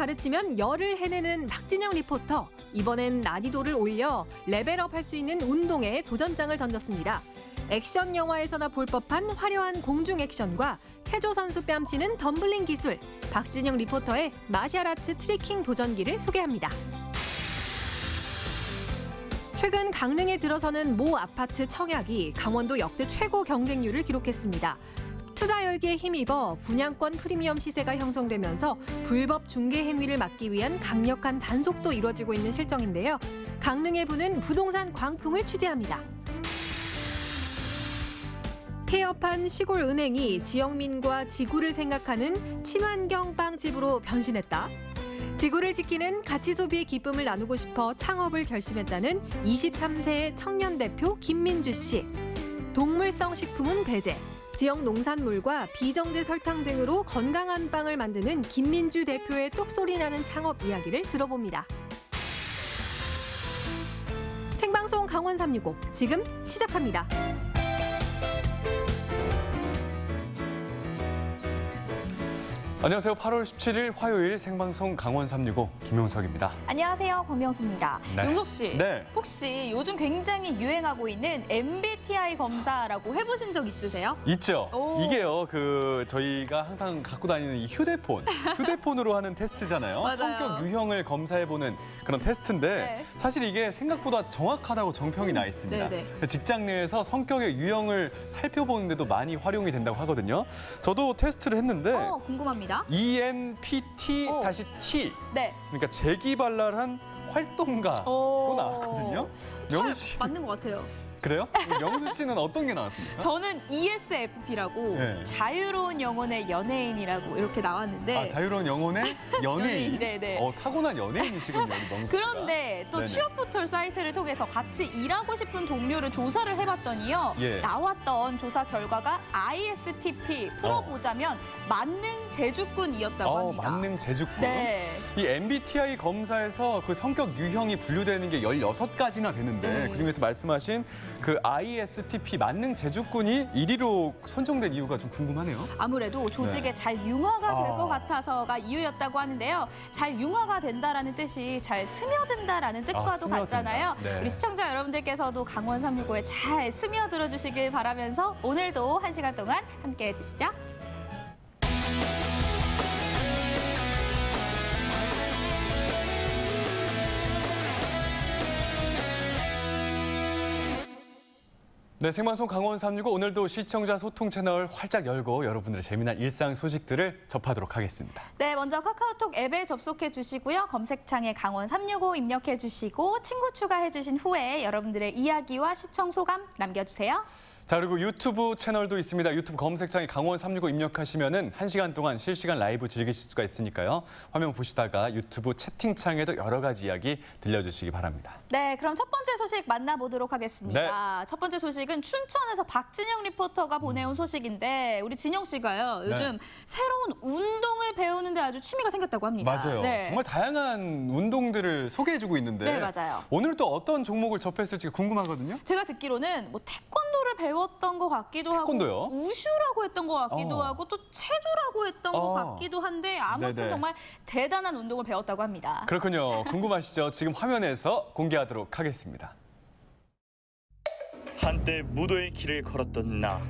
가르치면 열을 해내는 박진영 리포터. 이번엔 난이도를 올려 레벨업할 수 있는 운동에 도전장을 던졌습니다. 액션 영화에서나 볼 법한 화려한 공중 액션과 체조 선수 뺨치는 덤블링 기술. 박진영 리포터의 마샬아츠 트리킹 도전기를 소개합니다. 최근 강릉에 들어서는 모 아파트 청약이 강원도 역대 최고 경쟁률을 기록했습니다. 투자 열기에 힘입어 분양권 프리미엄 시세가 형성되면서 불법 중개 행위를 막기 위한 강력한 단속도 이루어지고 있는 실정인데요. 강릉에 부는 부동산 광풍을 취재합니다. 폐업한 시골 은행이 지역민과 지구를 생각하는 친환경 빵집으로 변신했다. 지구를 지키는 가치 소비의 기쁨을 나누고 싶어 창업을 결심했다는 23세의 청년 대표 김민주 씨. 동물성 식품은 배제, 지역 농산물과 비정제 설탕 등으로 건강한 빵을 만드는 김민주 대표의 똑소리 나는 창업 이야기를 들어봅니다. 생방송 강원 365 지금 시작합니다. 안녕하세요. 8월 17일 화요일 생방송 강원 365 김용석입니다. 안녕하세요. 권명수입니다. 네. 용석 씨, 네. 혹시 요즘 굉장히 유행하고 있는 MBTI 검사라고 해보신 적 있으세요? 있죠. 오. 이게요. 저희가 항상 갖고 다니는 이 휴대폰으로 하는 테스트잖아요. 맞아요. 성격 유형을 검사해보는 그런 테스트인데 네. 사실 이게 생각보다 정확하다고 정평이 나 있습니다. 네네. 직장 내에서 성격의 유형을 살펴보는데도 많이 활용이 된다고 하거든요. 저도 테스트를 했는데 궁금합니다. ENPT-T. 네. 그러니까 재기발랄한 활동가로 나왔거든요. 명수 씨. 맞는 것 같아요. 그래요? 명수 씨는 어떤 게 나왔습니까? 저는 ESFP라고 네. 자유로운 영혼의 연예인이라고 이렇게 나왔는데 자유로운 영혼의 연예인? 네네. 타고난 연예인이시군요, 명수 씨가. 그런데 또 네네. 취업 포털 사이트를 통해서 같이 일하고 싶은 동료를 조사를 해봤더니요. 예. 나왔던 조사 결과가 ISTP 풀어보자면 만능 재주꾼이었다고 합니다. 만능 재주꾼. 네. 이 MBTI 검사에서 그 성격 유형이 분류되는 게 16가지나 되는데 그중에서 말씀하신 그 ISTP 만능 재주꾼이 1위로 선정된 이유가 좀 궁금하네요. 아무래도 조직에 네. 잘 융화가 될 것 같아서가 이유였다고 하는데요. 잘 융화가 된다라는 뜻이 잘 스며든다라는 뜻과도 스며든다. 같잖아요. 네. 우리 시청자 여러분들께서도 강원 365에 잘 스며들어 주시길 바라면서 오늘도 1시간 동안 함께해 주시죠. 네, 생방송 강원 365 오늘도 시청자 소통 채널 활짝 열고 여러분들의 재미난 일상 소식들을 접하도록 하겠습니다. 네, 먼저 카카오톡 앱에 접속해 주시고요. 검색창에 강원 365 입력해 주시고 친구 추가해 주신 후에 여러분들의 이야기와 시청 소감 남겨주세요. 자, 그리고 유튜브 채널도 있습니다. 유튜브 검색창에 강원 365 입력하시면은 1시간 동안 실시간 라이브 즐기실 수가 있으니까요. 화면 보시다가 유튜브 채팅창에도 여러 가지 이야기 들려주시기 바랍니다. 네, 그럼 첫 번째 소식 만나보도록 하겠습니다. 네. 첫 번째 소식은 춘천에서 박진영 리포터가 보내온 소식인데 우리 진영 씨가요. 요즘 새로운 운동을 배우는데 아주 취미가 생겼다고 합니다. 맞아요. 네. 정말 다양한 운동들을 소개해주고 있는데 네, 맞아요. 오늘 또 어떤 종목을 접했을지 궁금하거든요. 제가 듣기로는 뭐 태권도를 배웠던 것 같기도 태권도요? 하고 우슈라고 했던 것 같기도 하고 또 체조라고 했던 것 같기도 한데 아무튼 네네. 정말 대단한 운동을 배웠다고 합니다. 그렇군요. 궁금하시죠? 지금 화면에서 공개하도록 하겠습니다. 한때 무도의 길을 걸었던 나,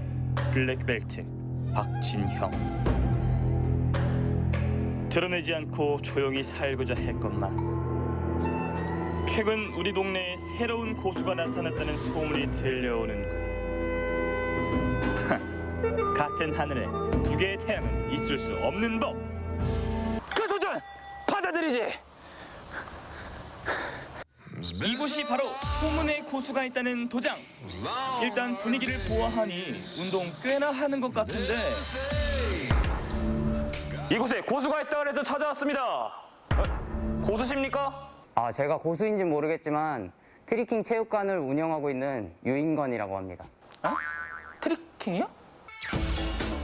블랙벨트 박진형. 드러내지 않고 조용히 살고자 했건만 최근 우리 동네에 새로운 고수가 나타났다는 소문이 들려오는 같은 하늘에 두 개의 태양은 있을 수 없는 법. 그 도전 받아들이지. 이곳이 바로 소문의 고수가 있다는 도장. 일단 분위기를 보아하니 운동 꽤나 하는 것 같은데. 이곳에 고수가 있다 그래서 찾아왔습니다. 고수십니까? 제가 고수인지 모르겠지만 트리킹 체육관을 운영하고 있는 유인건이라고 합니다. 트리킹이요?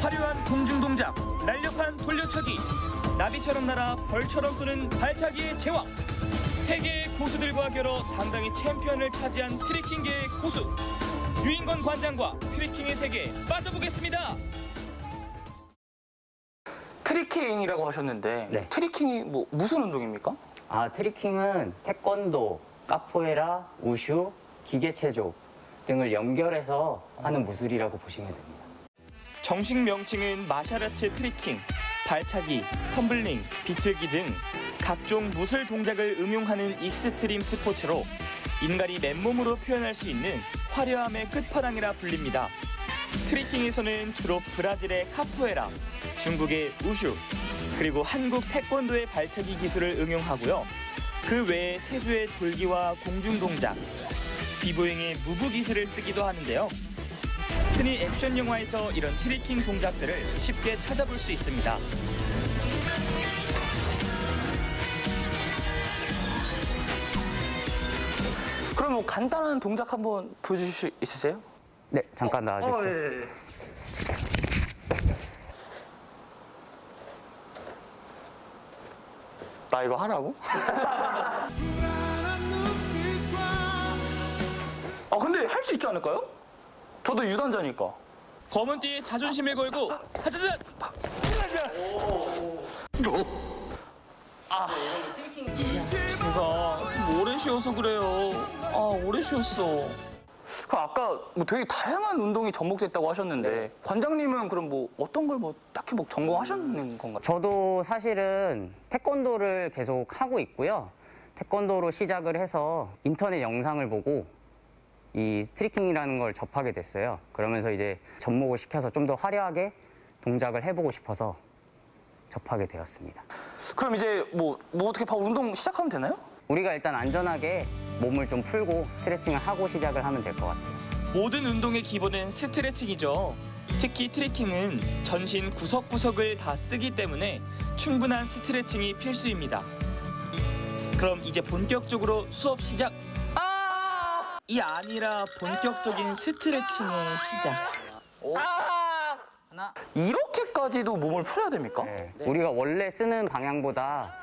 화려한 공중 동작, 날렵한 돌려차기, 나비처럼 날아 벌처럼 쏘는 발차기의 제왕. 세계의 고수들과 겨뤄 당당히 챔피언을 차지한 트리킹계의 고수. 유인건 관장과 트리킹의 세계에 빠져보겠습니다. 트리킹이라고 하셨는데 네. 트리킹이 뭐 무슨 운동입니까? 트리킹은 태권도, 카포에라, 우슈, 기계체조 등을 연결해서 하는 무술이라고 보시면 됩니다. 정식 명칭은 마샤라츠 트리킹, 발차기, 텀블링, 비틀기 등 각종 무술 동작을 응용하는 익스트림 스포츠로 인간이 맨몸으로 표현할 수 있는 화려함의 끝판왕이라 불립니다. 트리킹에서는 주로 브라질의 카포에라, 중국의 우슈, 그리고 한국 태권도의 발차기 기술을 응용하고요. 그 외에 체조의 돌기와 공중 동작, 비보잉의 무브 기술을 쓰기도 하는데요. 흔히 액션 영화에서 이런 트리킹 동작들을 쉽게 찾아볼 수 있습니다. 그럼 뭐 간단한 동작 한번 보여주실 수 있으세요? 네, 잠깐 나와주세요. 예. 나 이거 하라고? 근데 할 수 있지 않을까요? 저도 유단자니까. 검은 띠에 자존심을 걸고 하자잔! 제가 좀 오래 쉬어서 그래요. 오래 쉬었어. 그럼 아까 뭐 되게 다양한 운동이 접목됐다고 하셨는데 관장님은 그럼 뭐 어떤 걸 뭐 딱히 뭐 전공하셨는 건가요? 저도 사실은 태권도를 계속 하고 있고요. 태권도로 시작을 해서 인터넷 영상을 보고 이 트리킹이라는 걸 접하게 됐어요. 그러면서 이제 접목을 시켜서 좀 더 화려하게 동작을 해보고 싶어서 접하게 되었습니다. 그럼 이제 뭐 어떻게 바로 운동 시작하면 되나요? 우리가 일단 안전하게 몸을 좀 풀고 스트레칭을 하고 시작을 하면 될 것 같아요. 모든 운동의 기본은 스트레칭이죠. 특히 트리킹은 전신 구석구석을 다 쓰기 때문에 충분한 스트레칭이 필수입니다. 그럼 이제 본격적으로 수업 시작! 이 아니라 본격적인 스트레칭의 시작. 이렇게까지도 몸을 풀어야 됩니까? 네. 우리가 원래 쓰는 방향보다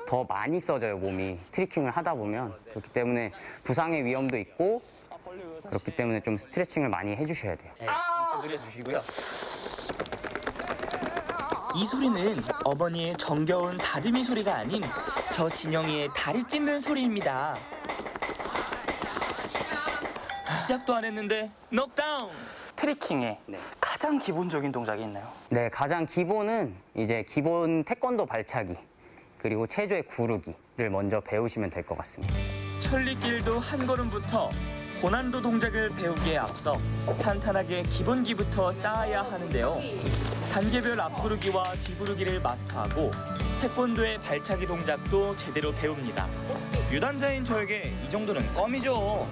더 많이 써져요, 몸이. 트리킹을 하다 보면. 그렇기 때문에 부상의 위험도 있고 그렇기 때문에 좀 스트레칭을 많이 해주셔야 돼요. 늘려주시고요. 이 소리는 어머니의 정겨운 다듬이 소리가 아닌 저 진영이의 다리 찢는 소리입니다. 시작도 안 했는데 넉다운! 트리킹에 네. 가장 기본적인 동작이 있나요? 네, 가장 기본은 이제 기본 태권도 발차기 그리고 체조의 구르기를 먼저 배우시면 될 것 같습니다. 천리길도 한 걸음부터 고난도 동작을 배우기에 앞서 탄탄하게 기본기부터 쌓아야 하는데요. 단계별 앞구르기와 뒤구르기를 마스터하고 태권도의 발차기 동작도 제대로 배웁니다. 유단자인 저에게 이 정도는 껌이죠.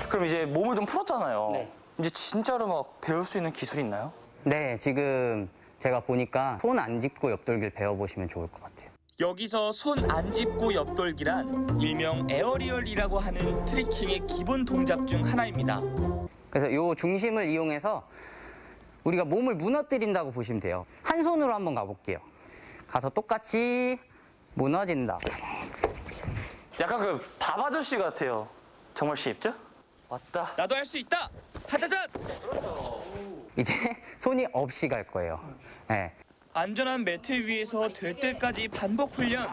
그럼 이제 몸을 좀 풀었잖아요. 네. 이제 진짜로 막 배울 수 있는 기술이 있나요? 네, 지금 제가 보니까 손 안 짚고 옆돌기를 배워보시면 좋을 것 같아요. 여기서 손 안 짚고 옆돌기란 일명 에어리얼이라고 하는 트리킹의 기본 동작 중 하나입니다. 그래서 이 중심을 이용해서 우리가 몸을 무너뜨린다고 보시면 돼요. 한 손으로 한번 가볼게요. 가서 똑같이 무너진다. 약간 그 밥 아저씨 같아요. 정말 쉽죠? 왔다. 나도 할 수 있다! 하자잔! 이제 손이 없이 갈 거예요. 네. 안전한 매트 위에서 될 때까지 반복 훈련.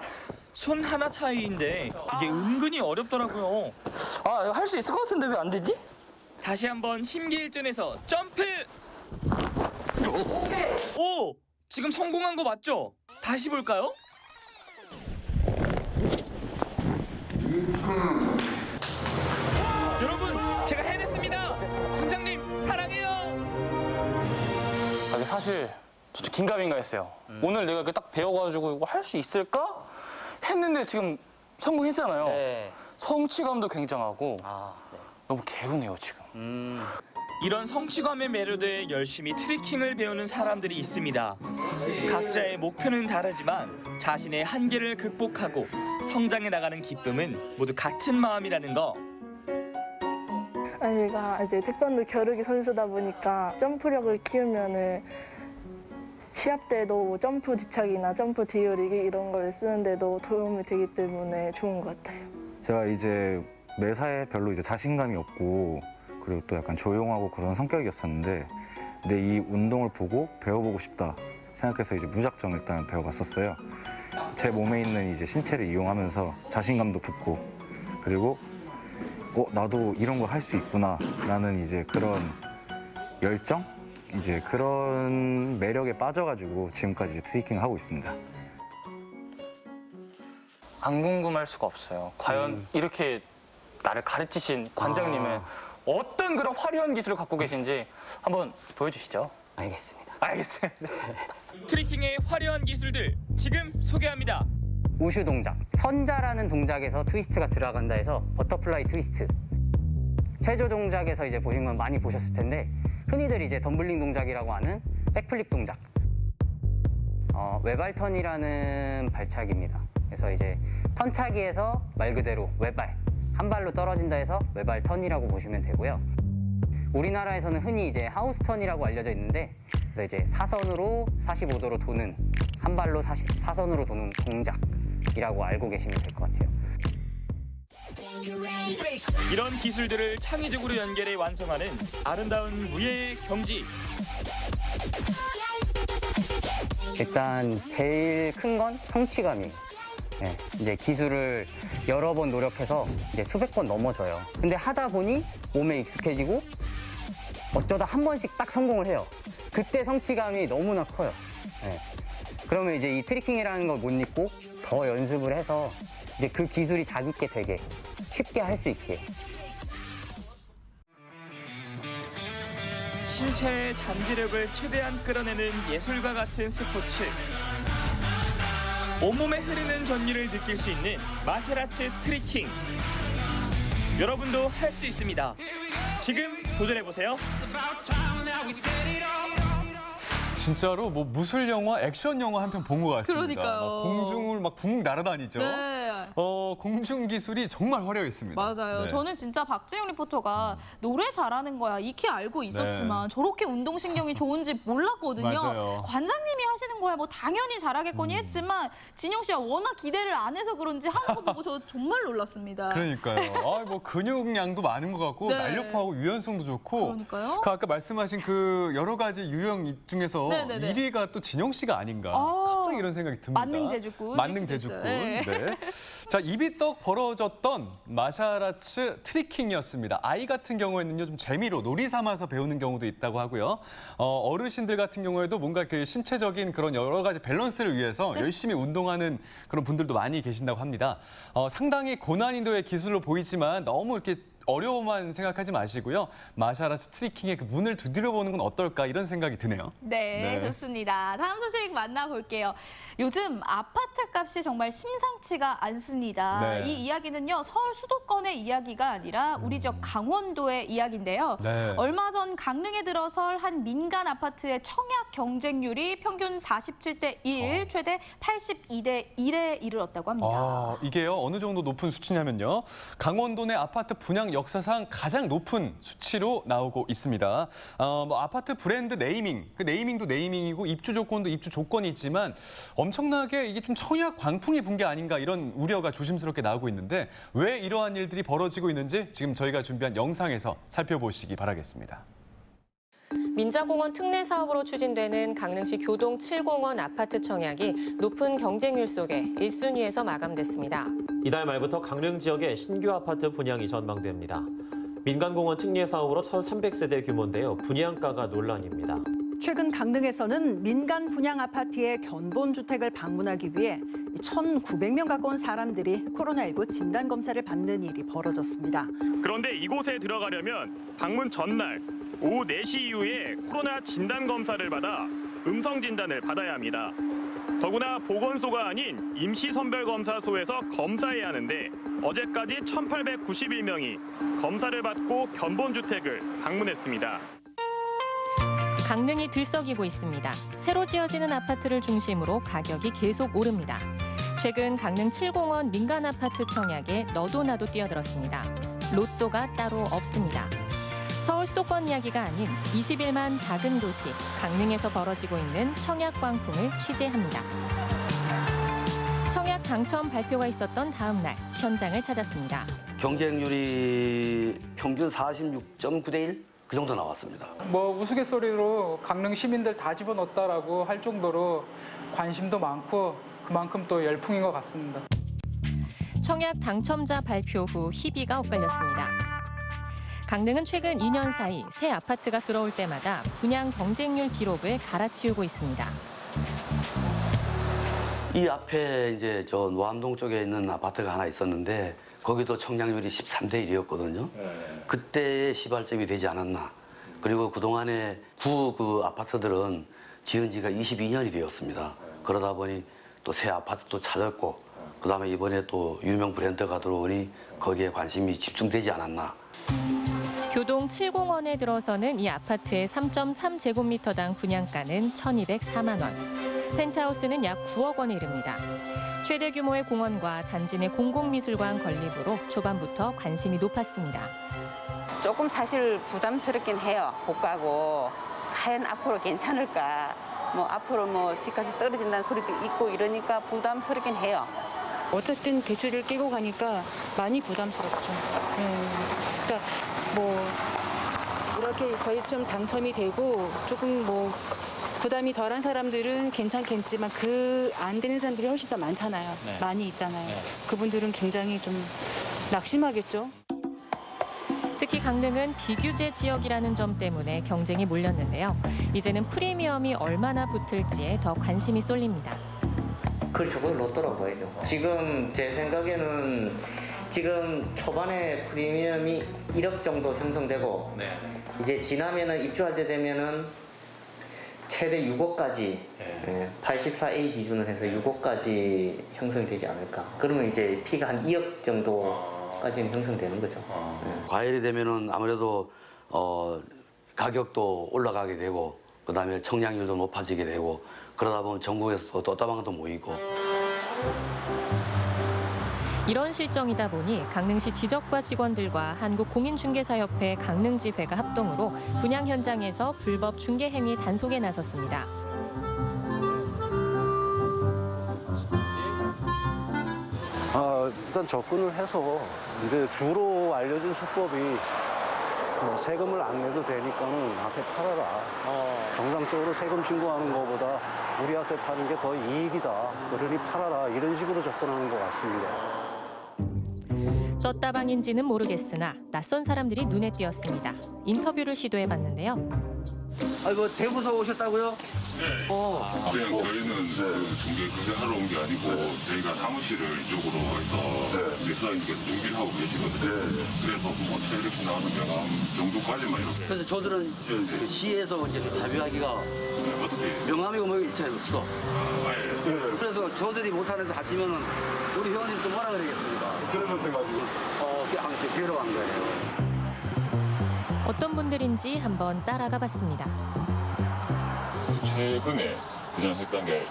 손 하나 차이인데 이게 은근히 어렵더라고요. 할 수 있을 것 같은데 왜 안 되지? 다시 한번 심기일전에서 점프! 오! 지금 성공한 거 맞죠? 다시 볼까요? 여러분, 제가 해냈습니다! 원장님, 사랑해요! 이게 사실 저도 긴가민가 했어요. 오늘 내가 이렇게 딱 배워가지고 이거 할 수 있을까? 했는데 지금 성공했잖아요. 네. 성취감도 굉장하고 네. 너무 개운해요, 지금. 이런 성취감에 매료돼 열심히 트리킹을 배우는 사람들이 있습니다. 각자의 목표는 다르지만 자신의 한계를 극복하고 성장해 나가는 기쁨은 모두 같은 마음이라는 거. 제가 이제 태권도 겨루기 선수다 보니까 점프력을 키우면은 시합 때도 뭐 점프 뒤차기나 점프 뒤어리기 이런 걸 쓰는데도 도움이 되기 때문에 좋은 것 같아요. 제가 이제 매사에 별로 이제 자신감이 없고 그리고 또 약간 조용하고 그런 성격이었었는데 근데 이 운동을 보고 배워보고 싶다 생각해서 이제 무작정 일단 배워봤었어요. 제 몸에 있는 이제 신체를 이용하면서 자신감도 붙고, 그리고 나도 이런 걸 할 수 있구나 라는 이제 그런 열정? 이제 그런 매력에 빠져가지고 지금까지 트리킹을 하고 있습니다. 안 궁금할 수가 없어요. 과연 이렇게 나를 가르치신 관장님은 어떤 그런 화려한 기술을 갖고 계신지 한번 보여주시죠. 알겠습니다. 알겠습니다. 트리킹의 화려한 기술들 지금 소개합니다. 우슈 동작, 선자라는 동작에서 트위스트가 들어간다 해서 버터플라이 트위스트. 체조 동작에서 이제 보신 건 많이 보셨을 텐데, 흔히들 이제 덤블링 동작이라고 하는 백플립 동작. 외발턴이라는 발차기입니다. 그래서 이제 턴차기에서 말 그대로 외발, 한 발로 떨어진다 해서 외발턴이라고 보시면 되고요. 우리나라에서는 흔히 이제 하우스턴이라고 알려져 있는데, 그래서 이제 사선으로 45도로 도는, 한 발로 사선으로 도는 동작이라고 알고 계시면 될 것 같아요. 이런 기술들을 창의적으로 연결해 완성하는 아름다운 무예의 경지. 일단 제일 큰 건 성취감이에요. 네, 이제 기술을 여러 번 노력해서 이제 수백 번 넘어져요. 근데 하다 보니 몸에 익숙해지고 어쩌다 한 번씩 딱 성공을 해요. 그때 성취감이 너무나 커요. 네. 그러면 이제 이 트리킹이라는 걸 못 잊고 더 연습을 해서 이제 그 기술이 자기께 되게 쉽게 할 수 있게. 신체의 잠재력을 최대한 끌어내는 예술과 같은 스포츠. 온몸에 흐르는 전율을 느낄 수 있는 마셜아츠 트리킹. 여러분도 할 수 있습니다. 지금 도전해보세요. 진짜로 뭐 무술 영화, 액션 영화 한 편 본 것 같습니다. 그러니까요. 막 공중을 막 붕 날아다니죠. 네. 공중 기술이 정말 화려했습니다. 맞아요. 네. 저는 진짜 박지영 리포터가 노래 잘하는 거야 익히 알고 있었지만 저렇게 운동신경이 좋은지 몰랐거든요. 맞아요. 관장님이 하시는 거야 뭐 당연히 잘하겠거니 했지만 진영 씨가 워낙 기대를 안 해서 그런지 하는 거 보고 저 정말 놀랐습니다. 그러니까요. 뭐 근육량도 많은 것 같고 네. 날렵하고 유연성도 좋고. 그러니까요. 그 아까 말씀하신 그 여러 가지 유형 중에서 네네네. 1위가 또 진영 씨가 아닌가. 갑자기 이런 생각이 듭니다. 만능 제주꾼. 만능 제주꾼. 네. 자, 입이 떡 벌어졌던 마샬아츠 트리킹이었습니다. 아이 같은 경우에는요, 좀 재미로 놀이 삼아서 배우는 경우도 있다고 하고요. 어르신들 같은 경우에도 뭔가 그 신체적인 그런 여러 가지 밸런스를 위해서 열심히 운동하는 그런 분들도 많이 계신다고 합니다. 상당히 고난이도의 기술로 보이지만 너무 이렇게 어려움만 생각하지 마시고요. 마샬아츠 트리킹의 그 문을 두드려보는 건 어떨까 이런 생각이 드네요. 네, 네. 좋습니다. 다음 소식 만나볼게요. 요즘 아파트 값이 정말 심상치가 않습니다. 네. 이 이야기는요, 서울 수도권의 이야기가 아니라 우리 지역 강원도의 이야기인데요. 네. 얼마 전 강릉에 들어설 한 민간 아파트의 청약 경쟁률이 평균 47대 1, 최대 82대 1에 이르렀다고 합니다. 이게요, 어느 정도 높은 수치냐면요. 강원도 내 아파트 분양 역사상 가장 높은 수치로 나오고 있습니다. 뭐 아파트 브랜드 네이밍, 그 네이밍도 네이밍이고 입주 조건도 입주 조건이 있지만 엄청나게 이게 좀 청약 광풍이 분 게 아닌가 이런 우려가 조심스럽게 나오고 있는데 왜 이러한 일들이 벌어지고 있는지 지금 저희가 준비한 영상에서 살펴보시기 바라겠습니다. 민자공원 특례 사업으로 추진되는 강릉시 교동 7공원 아파트 청약이 높은 경쟁률 속에 1순위에서 마감됐습니다. 이달 말부터 강릉 지역에 신규 아파트 분양이 전망됩니다. 민간공원 특례 사업으로 1,300세대 규모인데요. 분양가가 논란입니다. 최근 강릉에서는 민간 분양 아파트의 견본주택을 방문하기 위해 1,900명 가까운 사람들이 코로나19 진단검사를 받는 일이 벌어졌습니다. 그런데 이곳에 들어가려면 방문 전날 오후 4시 이후에 코로나 진단검사를 받아 음성 진단을 받아야 합니다. 더구나 보건소가 아닌 임시선별검사소에서 검사해야 하는데 어제까지 1,891명이 검사를 받고 견본주택을 방문했습니다. 강릉이 들썩이고 있습니다. 새로 지어지는 아파트를 중심으로 가격이 계속 오릅니다. 최근 강릉 7공원 민간 아파트 청약에 너도 나도 뛰어들었습니다. 로또가 따로 없습니다. 서울 수도권 이야기가 아닌 21만 작은 도시 강릉에서 벌어지고 있는 청약 광풍을 취재합니다. 청약 당첨 발표가 있었던 다음 날 현장을 찾았습니다. 경쟁률이 평균 46.9대 1? 그 정도 나왔습니다. 뭐 우스갯소리로 강릉 시민들 다 집어넣었다라고 할 정도로 관심도 많고 그만큼 또 열풍인 것 같습니다. 청약 당첨자 발표 후 희비가 엇갈렸습니다. 강릉은 최근 2년 사이 새 아파트가 들어올 때마다 분양 경쟁률 기록을 갈아치우고 있습니다. 이 앞에 이제 저 노암동 쪽에 있는 아파트가 하나 있었는데 거기도 청약률이 13대 1이었거든요. 그때의 시발점이 되지 않았나. 그리고 그동안에 그 아파트들은 지은 지가 22년이 되었습니다. 그러다 보니 또 새 아파트도 찾았고 그다음에 이번에 또 유명 브랜드가 들어오니 거기에 관심이 집중되지 않았나. 교동 7공원에 들어서는 이 아파트의 3.3제곱미터당 분양가는 1,204만 원. 펜트하우스는 약 9억 원에 이릅니다. 최대 규모의 공원과 단지 내 공공미술관 건립으로 초반부터 관심이 높았습니다. 조금 사실 부담스럽긴 해요. 고가고 과연 앞으로 괜찮을까. 뭐 앞으로 뭐 집값이 떨어진다는 소리도 있고 이러니까 부담스럽긴 해요. 어쨌든 대출을 끼고 가니까 많이 부담스럽죠. 그러니까 뭐 이렇게 저희처럼 당첨이 되고 조금 뭐 부담이 덜한 사람들은 괜찮겠지만 그 안 되는 사람들이 훨씬 더 많잖아요. 네. 많이 있잖아요. 네. 그분들은 굉장히 좀 낙심하겠죠. 특히 강릉은 비규제 지역이라는 점 때문에 경쟁이 몰렸는데요. 이제는 프리미엄이 얼마나 붙을지에 더 관심이 쏠립니다. 그렇죠. 그걸 로또라고 봐야죠. 지금 제 생각에는 지금 초반에 프리미엄이 1억 정도 형성되고 이제 지나면은 입주할 때 되면은 최대 6억까지 84A 기준으로 해서 6억까지 형성이 되지 않을까. 그러면 이제 피가 한 2억 정도까지는 형성되는 거죠. 과열이 되면은 아무래도 가격도 올라가게 되고 그다음에 청약률도 높아지게 되고 그러다 보면 전국에서 또 따방도 모이고. 이런 실정이다 보니 강릉시 지적과 직원들과 한국공인중개사협회 강릉지회가 합동으로 분양 현장에서 불법 중개 행위 단속에 나섰습니다. 일단 접근을 해서 이제 주로 알려진 수법이 뭐 세금을 안 내도 되니까는 앞에 팔아라. 정상적으로 세금 신고하는 것보다 우리한테 파는 게 더 이익이다. 그러니 팔아라. 이런 식으로 접근하는 것 같습니다. 떴다방인지는 모르겠으나 낯선 사람들이 눈에 띄었습니다. 인터뷰를 시도해봤는데요. 뭐 대구서 오셨다고요? 네. 그냥 저희는 그 중개 하러 온 게 아니고 저희가 사무실을 이쪽으로 해서 이제 수사님께서 준비를 하고 계시거든요. 그래서 뭐 이렇게 나오는 경험 정도까지만 이렇게. 그래서 저들은 그 시에서 이제 답의하기가 어떻게? 명함이고 뭐 이렇게 없어. 예. 그래서 저들이 못하는 데 하시면은 우리 회원님 또 뭐라 그러겠습니까? 그래서 제가 지금 그냥 뵈러 간 거예요. 어떤 분들인지 한번 따라가 봤습니다. 최근에 분양했던 게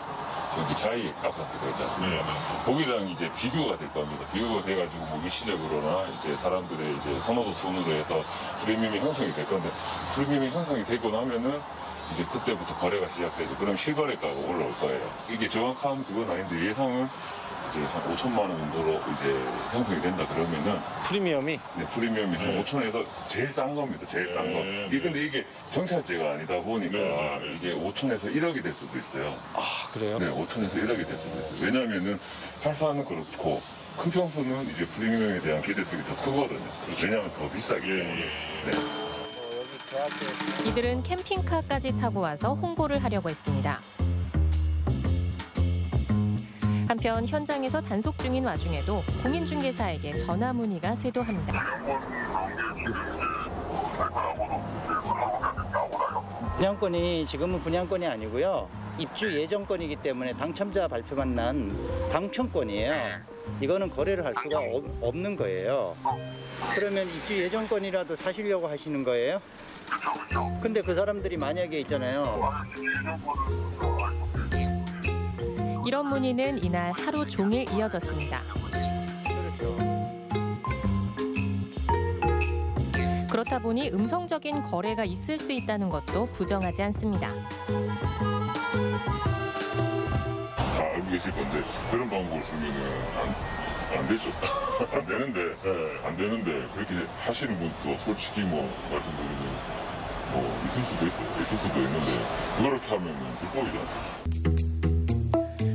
저기 자이 아파트가 있지 않습니까? 거기랑 이제 비교가 될 겁니다. 비교가 돼가지고 뭐 일시적으로나 이제 사람들의 이제 선호도 순으로 해서 프리미엄이 형성이 될 건데 프리미엄이 형성이 되고 나면은 이제 그때부터 거래가 시작되죠. 그럼 실거래가가 올라올 거예요. 이게 정확한 그건 아닌데 예상은 이제 한 5천만 원 정도로 이제 형성이 된다 그러면은 프리미엄이? 네, 프리미엄이 한 5천에서 제일 싼 겁니다. 제일 싼 거. 근데 이게 정찰제가 아니다 보니까 이게 5천에서 1억이 될 수도 있어요. 아, 그래요? 네, 5천에서 1억이 될 수도 있어요. 왜냐면은 84는 그렇고 큰 평수는 이제 프리미엄에 대한 기대속이 더 크거든요. 왜냐하면 더 비싸기 때문에. 네. 이들은 캠핑카까지 타고 와서 홍보를 하려고 했습니다. 한편 현장에서 단속 중인 와중에도 공인중개사에게 전화 문의가 쇄도합니다. 분양권이 지금은 분양권이 아니고요. 입주 예정권이기 때문에 당첨자 발표만 난 당첨권이에요. 이거는 거래를 할 수가 없는 거예요. 그러면 입주 예정권이라도 사시려고 하시는 거예요? 근데 그 사람들이 만약에 있잖아요. 이런 문의는 이날 하루 종일 이어졌습니다. 그렇다 보니 음성적인 거래가 있을 수 있다는 것도 부정하지 않습니다. 다 알고 계실 건데 그런 방법을 쓰면은 안 되죠. 안 되는데 그렇게 하시는 분도 솔직히 뭐 말씀드리면 있을 수도 있는데 그렇게 하면 불법이지 않습니까?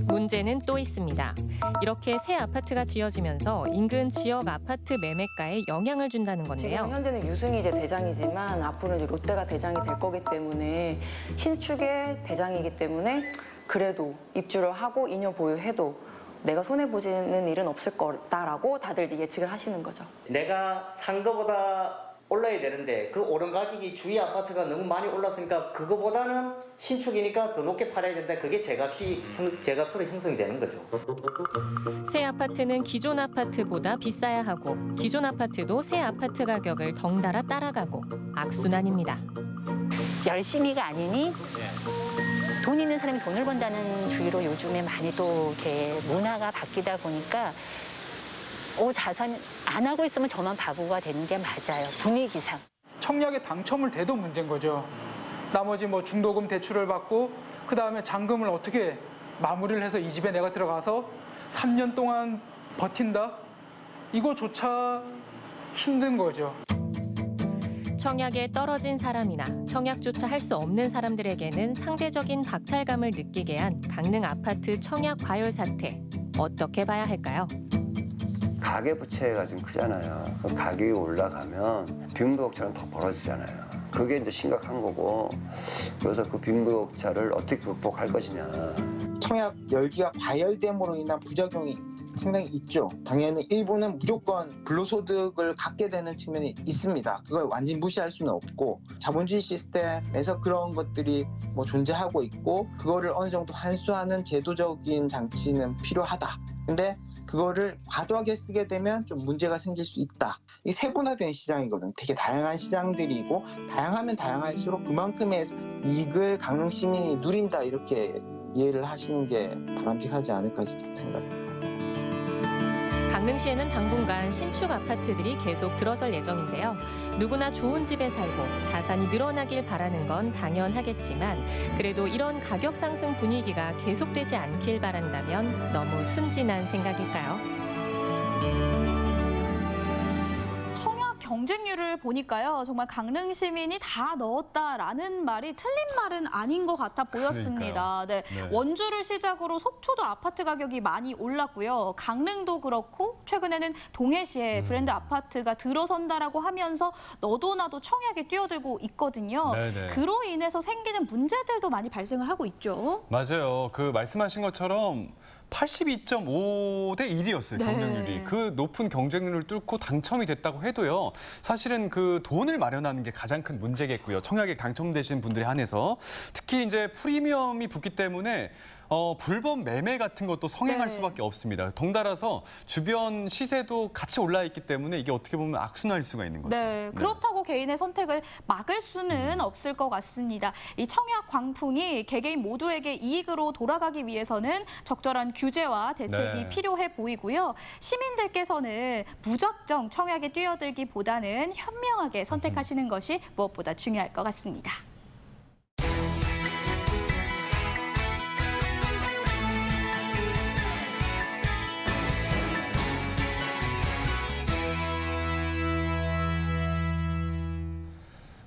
문제는 또 있습니다. 이렇게 새 아파트가 지어지면서 인근 지역 아파트 매매가에 영향을 준다는 건데요. 지금 현재는 유승이 이제 대장이지만 앞으로는 이제 롯데가 대장이 될 거기 때문에 신축의 대장이기 때문에 그래도 입주를 하고 2년 보유해도 내가 손해보지는 일은 없을 거다라고 다들 이제 예측을 하시는 거죠. 내가 산 거보다 올라야 되는데 그 오른 가격이 주위 아파트가 너무 많이 올랐으니까 그거보다는 신축이니까 더 높게 팔아야 된다. 그게 제값으로 형성이 되는 거죠. 새 아파트는 기존 아파트보다 비싸야 하고 기존 아파트도 새 아파트 가격을 덩달아 따라가고 악순환입니다. 열심히가 아니니 돈 있는 사람이 돈을 번다는 주의로 요즘에 많이 또 이렇게 문화가 바뀌다 보니까 자산 안 하고 있으면 저만 바보가 되는 게 맞아요. 분위기상. 청약에 당첨을 돼도 문제인 거죠. 나머지 뭐 중도금 대출을 받고 그다음에 잔금을 어떻게 마무리를 해서 이 집에 내가 들어가서 3년 동안 버틴다? 이거조차 힘든 거죠. 청약에 떨어진 사람이나 청약조차 할 수 없는 사람들에게는 상대적인 박탈감을 느끼게 한 강릉 아파트 청약 과열 사태. 어떻게 봐야 할까요? 가계부채가 좀 크잖아요. 그럼 가격이 올라가면 빈부격차는 더 벌어지잖아요. 그게 이제 심각한 거고, 그래서 그 빈부격차를 어떻게 극복할 것이냐. 청약 열기가 과열됨으로 인한 부작용이 상당히 있죠. 당연히 일부는 무조건 불로소득을 갖게 되는 측면이 있습니다. 그걸 완전히 무시할 수는 없고, 자본주의 시스템에서 그런 것들이 뭐 존재하고 있고 그거를 어느 정도 환수하는 제도적인 장치는 필요하다. 근데 그거를 과도하게 쓰게 되면 좀 문제가 생길 수 있다. 이 세분화된 시장이거든요. 되게 다양한 시장들이고 다양하면 다양할수록 그만큼의 이익을 강릉 시민이 누린다, 이렇게 이해를 하시는 게 바람직하지 않을까 생각합니다. 강릉시에는 당분간 신축 아파트들이 계속 들어설 예정인데요. 누구나 좋은 집에 살고 자산이 늘어나길 바라는 건 당연하겠지만 그래도 이런 가격 상승 분위기가 계속되지 않길 바란다면 너무 순진한 생각일까요? 경쟁률을 보니까요. 정말 강릉 시민이 다 넣었다라는 말이 틀린 말은 아닌 것 같아 보였습니다. 네. 원주를 시작으로 속초도 아파트 가격이 많이 올랐고요. 강릉도 그렇고 최근에는 동해시에 브랜드 아파트가 들어선다라고 하면서 너도 나도 청약에 뛰어들고 있거든요. 네네. 그로 인해서 생기는 문제들도 많이 발생을 하고 있죠. 맞아요. 그 말씀하신 것처럼 82.5대 1이었어요, 경쟁률이. 네. 그 높은 경쟁률을 뚫고 당첨이 됐다고 해도요. 사실은 그 돈을 마련하는 게 가장 큰 문제겠고요. 청약에 당첨되신 분들에 한해서. 특히 이제 프리미엄이 붙기 때문에 불법 매매 같은 것도 성행할 수밖에 없습니다. 덩달아서 주변 시세도 같이 올라 있기 때문에 이게 어떻게 보면 악순환일 수가 있는 거죠. 네, 그렇다고 개인의 선택을 막을 수는 없을 것 같습니다. 이 청약 광풍이 개개인 모두에게 이익으로 돌아가기 위해서는 적절한 규제와 대책이 필요해 보이고요. 시민들께서는 무작정 청약에 뛰어들기보다는 현명하게 선택하시는 것이 무엇보다 중요할 것 같습니다.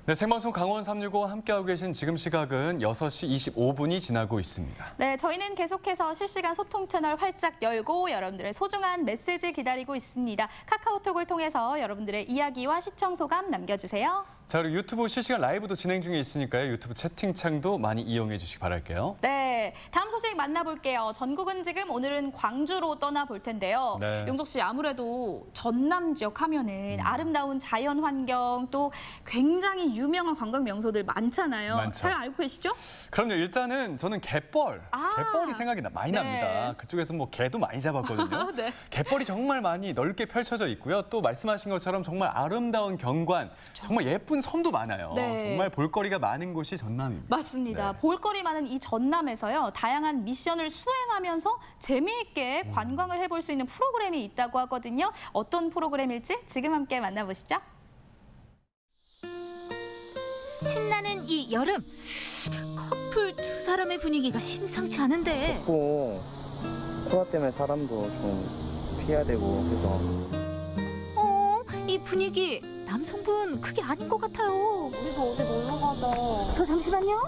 네, 생방송 강원 365 함께하고 계신 지금 시각은 6시 25분이 지나고 있습니다. 네, 저희는 계속해서 실시간 소통 채널 활짝 열고 여러분들의 소중한 메시지 기다리고 있습니다. 카카오톡을 통해서 여러분들의 이야기와 시청 소감 남겨주세요. 자, 그리고 유튜브 실시간 라이브도 진행 중에 있으니까요. 유튜브 채팅창도 많이 이용해 주시기 바랄게요. 네, 다음 소식 만나볼게요. 전국은 지금 오늘은 광주로 떠나볼 텐데요. 네. 용석 씨, 아무래도 전남 지역 하면은 아름다운 자연 환경 또 굉장히 유명한 관광 명소들 많잖아요. 많죠. 잘 알고 계시죠? 그럼요. 일단은 저는 갯벌, 갯벌이 생각이 많이 납니다. 그쪽에서 뭐 개도 많이 잡았거든요. 네. 갯벌이 정말 많이 넓게 펼쳐져 있고요. 또 말씀하신 것처럼 정말 아름다운 경관, 정말 예쁜 섬도 많아요. 네. 정말 볼거리가 많은 곳이 전남입니다. 맞습니다. 볼거리 많은 이 전남에서요. 다양한 미션을 수행하면서 재미있게 관광을 해볼 수 있는 프로그램이 있다고 하거든요. 어떤 프로그램일지 지금 함께 만나보시죠. 신나는 이 여름, 커플 두 사람의 분위기가 심상치 않은데. 덥고 코로나 때문에 사람도 좀 피해야 되고 그래서. 이 분위기 남성분 그게 아닌 것 같아요. 우리도 어디 놀러 가자. 저 잠시만요.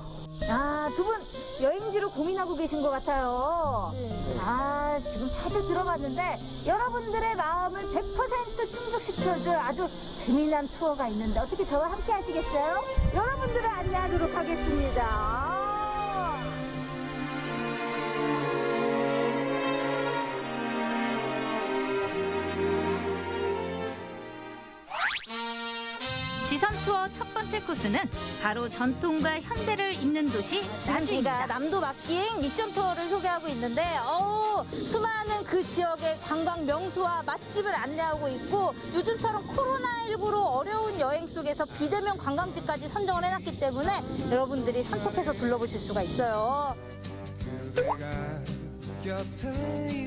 아, 두 분 여행지로 고민하고 계신 것 같아요. 아, 지금 차도 들어봤는데 여러분들의 마음을 100% 충족시켜줄 아주 재미난 투어가 있는데 어떻게 저와 함께 하시겠어요? 여러분들을 안내하도록 하겠습니다. 지선 투어 첫 번째 코스는 바로 전통과 현대를 잇는 도시 나주입니다. 남도 막기행 미션 투어를 소개하고 있는데 수많은 그 지역의 관광 명소와 맛집을 안내하고 있고 요즘처럼 코로나19로 어려운 여행 속에서 비대면 관광지까지 선정을 해놨기 때문에 여러분들이 선택해서 둘러보실 수가 있어요.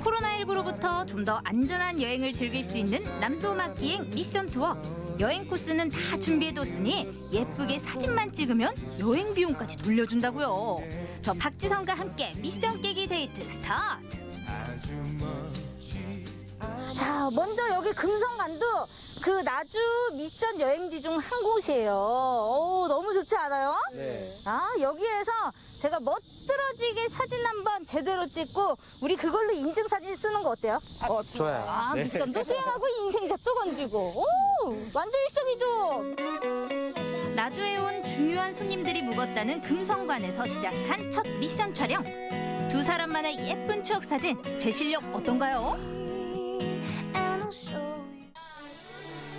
코로나19로부터 좀 더 안전한 여행을 즐길 수 있는 남도 막기행 미션 투어. 여행 코스는 다 준비해뒀으니 예쁘게 사진만 찍으면 여행 비용까지 돌려준다고요. 저 박지성과 함께 미션 깨기 데이트 스타트. 자, 먼저 여기 금성간도 그 나주 미션 여행지 중 한 곳이에요. 너무 좋지 않아요? 네. 아, 여기에서 제가 멋들어지게 사진 한번 제대로 찍고 우리 그걸로 인증사진 쓰는 거 어때요? 좋아요. 아, 네. 미션도 수행하고 인생샷도 건지고. 오, 완전 일석이조. 나주에 온 중요한 손님들이 묵었다는 금성관에서 시작한 첫 미션 촬영. 두 사람만의 예쁜 추억 사진, 제 실력 어떤가요?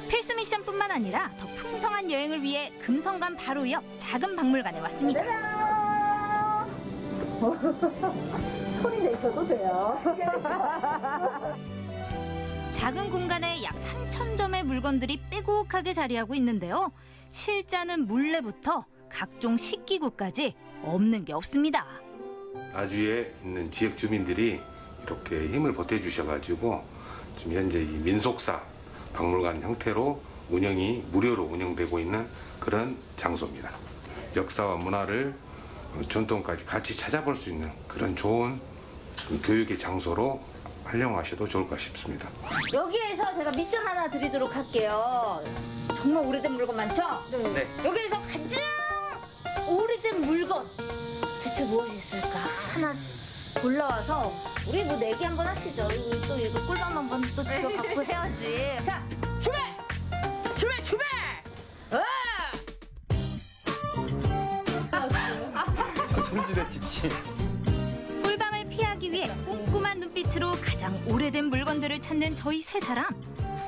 필수 미션뿐만 아니라 더 풍성한 여행을 위해 금성관 바로 옆 작은 박물관에 왔습니다. 소리 내셔도 돼요. 작은 공간에 약 3,000점의 물건들이 빼곡하게 자리하고 있는데요. 실자는 물레부터 각종 식기구까지 없는 게 없습니다. 나주에 있는 지역 주민들이 이렇게 힘을 보태주셔가지고 지금 현재 이 민속사 박물관 형태로 무료로 운영되고 있는 그런 장소입니다. 역사와 문화를 전통까지 같이 찾아볼 수 있는 그런 좋은 교육의 장소로 활용하셔도 좋을 것 싶습니다. 여기에서 제가 미션 하나 드리도록 할게요. 정말 오래된 물건 많죠? 네. 여기에서 가장 오래된 물건 대체 무엇이 있을까? 하나 골라와서 우리 뭐 내기 한번 하시죠. 또 이거 꿀밤 한번 또 들어갖고 해야지. 자, 출발! 출발! 출발! 조선시대 집시. 꿀밤을 피하기 위해 꼼꼼한 눈빛으로 가장 오래된 물건들을 찾는 저희 세 사람.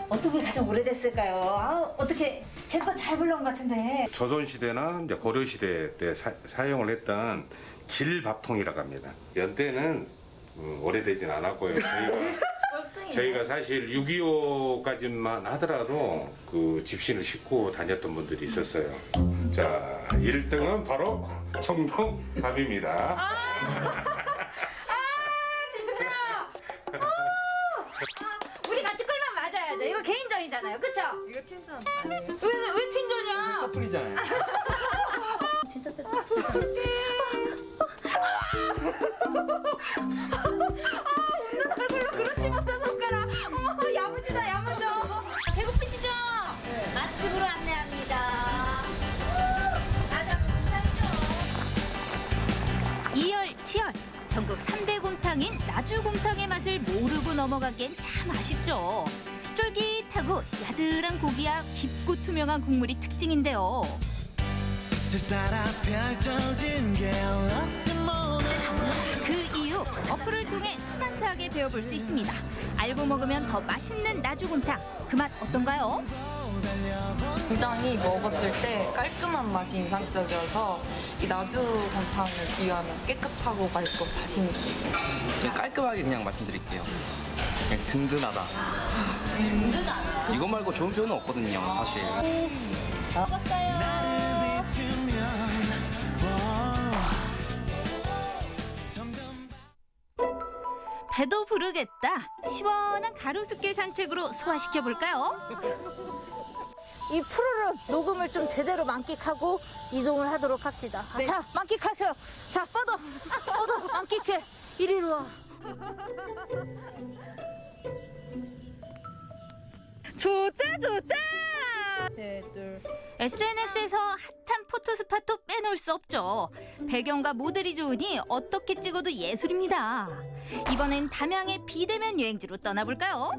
어떻게 가장 오래됐을까요? 어떻게 제 거 잘 불러온 것 같은데. 조선시대나 이제 고려시대 때 사용을 했던 질밥통이라고 합니다. 연대는 오래되진 않았고요. 저희가 사실 6.25까지만 하더라도 그 집신을 싣고 다녔던 분들이 있었어요. 자, 1등은 바로 청동밥입니다. 진짜. 우리 같이 꿀밤 맞아야 돼. 이거 개인전이잖아요, 그쵸? 이거 팀전 왜 팀전이야? 커플이잖아요. 진짜 뜯어. 웃는 얼굴로 그렇지 못한 손가락. 어머, 야무지다, 야무져. 배고프시죠? 네. 맛집으로 안내합니다. 가자, 곰탕이죠. 이열치열. 전국 3대 곰탕인 나주곰탕의 맛을 모르고 넘어가기엔 참 아쉽죠. 쫄깃하고 야들한 고기와 깊고 투명한 국물이 특징인데요. 그 이유 어플을 통해 스마트하게 배워볼 수 있습니다. 알고 먹으면 더 맛있는 나주곰탕. 그 맛 어떤가요? 고장이 먹었을 때 깔끔한 맛이 인상적이어서 이 나주곰탕을 비유하면 깨끗하고 맑고 자신 있게. 그냥 깔끔하게 그냥 말씀드릴게요. 그냥 든든하다. 든든하다. 이거 말고 좋은 표현은 없거든요, 사실. 먹었어요. 배도 부르겠다. 시원한 가로수길 산책으로 소화시켜볼까요? 이 푸르름 녹음을 좀 제대로 만끽하고 이동을 하도록 합시다. 네. 자, 만끽하세요. 자, 뻗어 만끽해. 이리로 와. 좋다. SNS에서 핫한 포토스팟도 빼놓을 수 없죠. 배경과 모델이 좋으니 어떻게 찍어도 예술입니다. 이번엔 담양의 비대면 여행지로 떠나볼까요?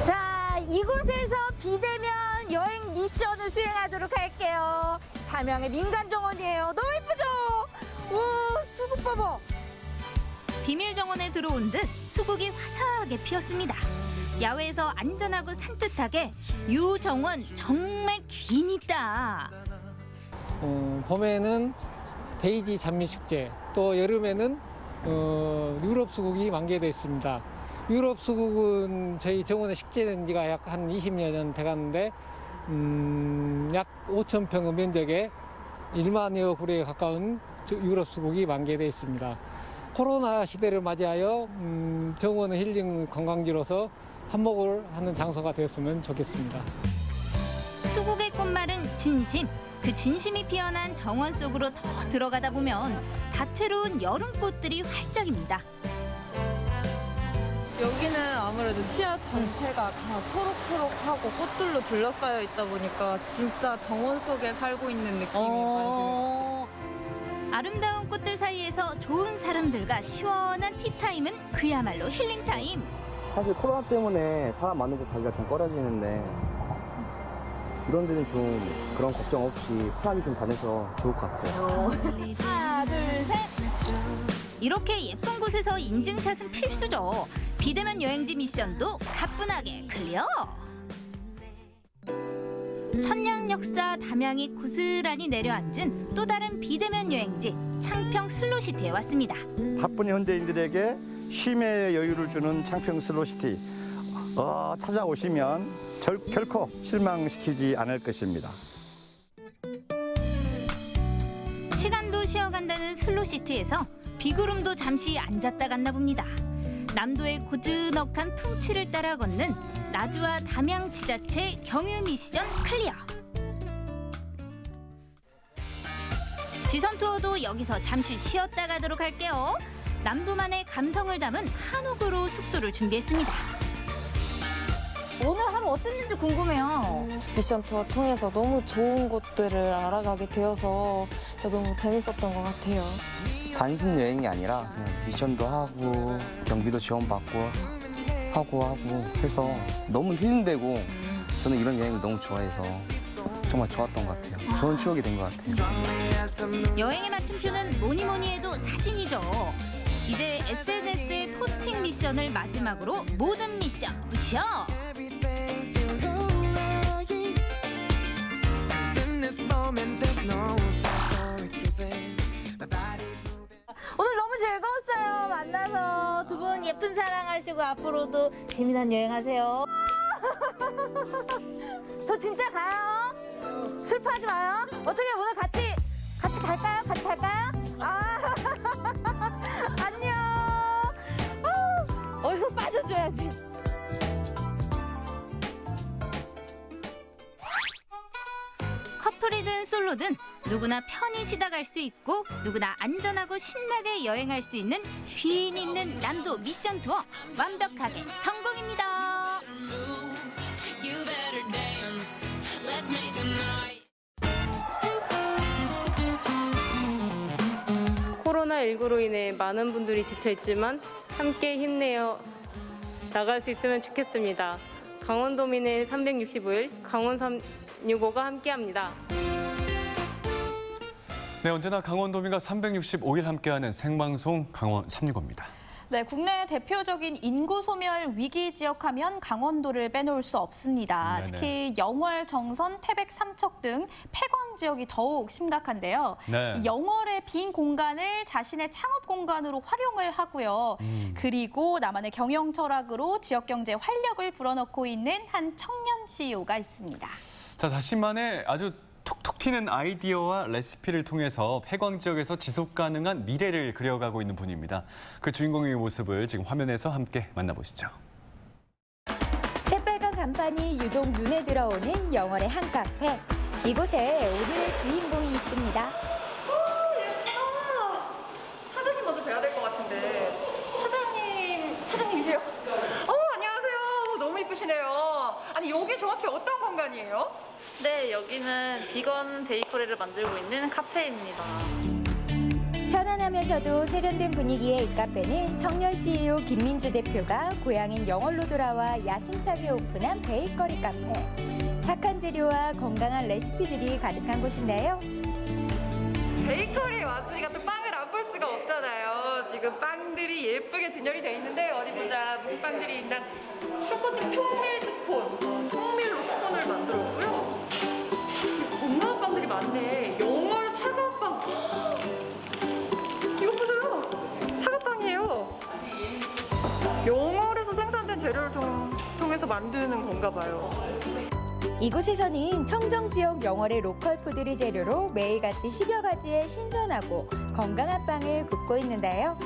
자, 이곳에서 비대면 여행 미션을 수행하도록 할게요. 담양의 민간 정원이에요. 너무 예쁘죠? 와, 수국 봐봐. 비밀 정원에 들어온 듯 수국이 화사하게 피었습니다. 야외에서 안전하고 산뜻하게 유 정원 정말 귀인있다. 봄에는 데이지 장미축제, 또 여름에는 유럽 수국이 만개되어 있습니다. 유럽 수국은 저희 정원에 식재된 지가 약 한 20년 돼가는데 약 5,000평 면적에 1만여 그루에 가까운 유럽 수국이 만개되어 있습니다. 코로나 시대를 맞이하여 정원은 힐링 관광지로서 한몫을 하는 장소가 되었으면 좋겠습니다. 수국의 꽃말은 진심. 그 진심이 피어난 정원 속으로 더 들어가다 보면 다채로운 여름꽃들이 활짝입니다. 여기는 아무래도 시야 전체가 다 초록초록하고 꽃들로 둘러싸여 있다 보니까 진짜 정원 속에 살고 있는 느낌이 많이 들어요. 아름다운 꽃들 사이에서 좋은 사람들과 시원한 티타임은 그야말로 힐링타임. 사실 코로나 때문에 사람 많은 곳 가기가 좀 꺼려지는데 이런 데는 좀 그런 걱정 없이 사람이 좀 다녀서 좋을 것 같아요. 하나, 둘, 셋. 이렇게 예쁜 곳에서 인증샷은 필수죠. 비대면 여행지 미션도 가뿐하게 클리어. 천년 역사 담양이 고스란히 내려앉은 또 다른 비대면 여행지 창평 슬로시티에 왔습니다. 바쁜 현대인들에게 쉼의 여유를 주는 창평 슬로시티. 찾아오시면 결코 실망시키지 않을 것입니다. 시간도 쉬어간다는 슬로시티에서 비구름도 잠시 앉았다 갔나 봅니다. 남도의 고즈넉한 풍치를 따라 걷는 나주와 담양 지자체 경유 미션 클리어. 지선 투어도 여기서 잠시 쉬었다 가도록 할게요. 남도만의 감성을 담은 한옥으로 숙소를 준비했습니다. 오늘 하루 어땠는지 궁금해요. 미션 투어 통해서 너무 좋은 곳들을 알아가게 되어서 진짜 너무 재밌었던 것 같아요. 단순 여행이 아니라 그냥 미션도 하고 경비도 지원받고 하고 해서 너무 힐링되고 저는 이런 여행을 너무 좋아해서 정말 좋았던 것 같아요. 좋은 추억이 된 것 같아요. 여행의 마침표는 뭐니 해도 사진이죠. 이제 SNS의 포스팅 미션을 마지막으로 모든 미션 부셔! 오늘 너무 즐거웠어요. 만나서 두 분 예쁜 사랑하시고 앞으로도 재미난 여행하세요. 저 진짜 가요. 슬퍼하지 마요. 어떻게 오늘 같이 갈까요? 같이 갈까요? 안녕. 어디서 빠져줘야지. 커플이든 솔로든 누구나 편히 쉬다 갈 수 있고 누구나 안전하고 신나게 여행할 수 있는 귀인 있는 남도 미션 투어 완벽하게 성공입니다. 코로나19로 인해 많은 분들이 지쳐있지만 함께 힘내어 나갈 수 있으면 좋겠습니다. 강원도민의 365일 강원 365가 함께합니다. 네, 언제나 강원도민과 365일 함께하는 생방송 강원 365입니다. 네, 국내 대표적인 인구 소멸 위기 지역하면 강원도를 빼놓을 수 없습니다. 네네. 특히 영월, 정선, 태백, 삼척 등 폐광 지역이 더욱 심각한데요. 네. 이 영월의 빈 공간을 자신의 창업 공간으로 활용을 하고요. 그리고 나만의 경영 철학으로 지역 경제 활력을 불어넣고 있는 한 청년 CEO가 있습니다. 자, 자신만의 아주 톡톡 튀는 아이디어와 레시피를 통해서 폐광 지역에서 지속 가능한 미래를 그려가고 있는 분입니다. 그 주인공의 모습을 지금 화면에서 함께 만나보시죠. 새빨간 간판이 유독 눈에 들어오는 영월의 한 카페. 이곳에 오늘의 주인공이 있습니다. 공간이에요? 네, 여기는 비건 베이커리를 만들고 있는 카페입니다. 편안하면서도 세련된 분위기의 이 카페는 청년 CEO 김민주 대표가 고향인 영월로 돌아와 야심차게 오픈한 베이커리 카페. 착한 재료와 건강한 레시피들이 가득한 곳인데요. 베이커리에 왔으니까 또 빵을 안 볼 수가 없잖아요. 지금 빵들이 예쁘게 진열이 돼 있는데 어디 보자. 무슨 빵들이 있나. 첫 번째 통밀 스콘. 통밀로 스콘을 만들었고요. 건강한 빵들이 많네. 영월 사과빵. 이거 보세요. 사과빵이에요. 영월에서 생산된 재료를 통해서 만드는 건가 봐요. 이곳에서는 청정 지역 영월의 로컬 푸드를 재료로 매일같이 10여 가지의 신선하고 건강한 빵을 굽고 있는데요.